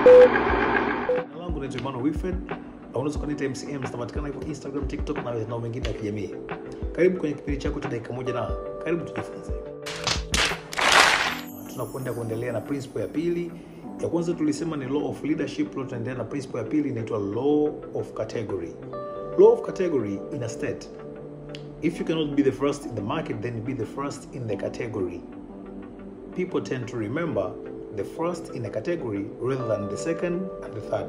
Jina langu naitwa Emmanuel Wilfred, au unaweza kuniita MCM, tunapatikana hivyo Instagram, TikTok na mitandao mingine ya kijamii. Karibu kwenye kipindi chako cha dakika moja na karibu tujifunze. Tunakwenda kuendelea na principle ya pili. Ya kwanza tulisema ni law of leadership, leo tunaendelea na principle ya pili inaitwa law of category. Law of category in a state, if you cannot be the first in the market, then be the first in the category. People tend to remember the first in a category rather than the second and the third.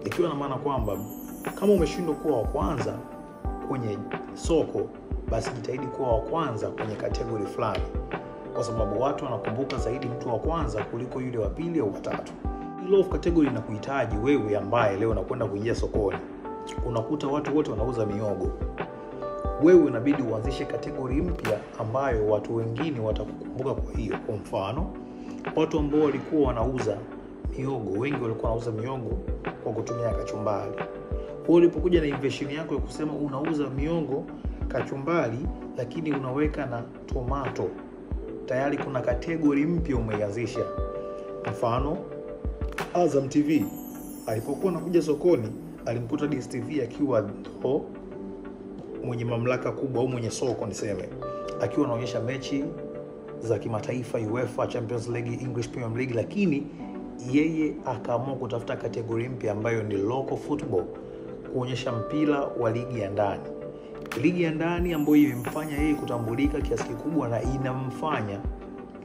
Ikiwa na maana kwamba kama umeshindwa kuwa wa kwanza kwenye soko, basi jitahidi kuwa wa kwanza kwenye category fulani, kwa sababu watu wanakumbuka zaidi mtu wa kwanza kuliko yule wa pili au wa tatu. Law of category inakuhitaji wewe ambaye leo unakwenda kuingia sokoni, unakuta watu wote wanauza miogo. Wewe unabidi uanzishe category mpya ambayo watu wengine watakukumbuka kwa hiyo. Kwa mfano, watu ambao walikuwa wanauza miogo, wengi walikuwa wanauza miogo kwa kutumia kachumbari. Kwa ulipokuja na invention yako ya kusema unauza miogo kachumbari lakini unaweka na tomato, tayari kuna category mpya umeianzisha. Mfano, Azam TV alipokuwa anakuja sokoni, alimkuta DStv akiwa ndo mwenye mamlaka kubwa au mwenye soko niseme, akiwa anaonyesha mechi za kimataifa, UEFA Champions League, English Premier League, lakini yeye akaamua kutafuta kategori mpya ambayo ni local football, kuonyesha mpira wa ligi ya ndani. Ligi ya ndani ambayo imemfanya yeye kutambulika kiasi kikubwa na inamfanya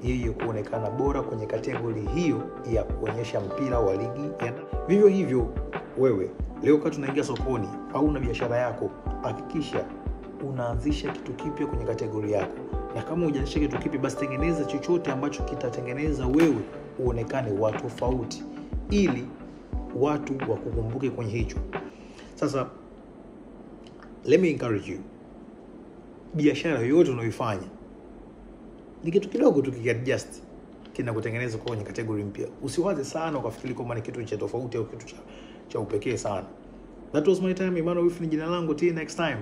yeye kuonekana bora kwenye kategori hiyo ya kuonyesha mpira wa ligi ya ndani. Vivyo hivyo wewe leo wakati unaingia sokoni au una biashara yako, hakikisha unaanzisha kitu kipya kwenye kategori yako. Na kama hujaanzisha kitu kipya, basi tengeneza chochote ambacho kitatengeneza wewe uonekane wa tofauti, ili watu wakukumbuke kwenye hicho. Sasa let me encourage you, biashara yoyote unayoifanya ni kitu kidogo tu kiadjust kinakutengeneza kwenye kategori mpya. Usiwaze sana ukafikiri kama ni kitu cha tofauti au kitu cha upekee sana. That was my time. Emmanuel Wilfred jina langu. Till next time.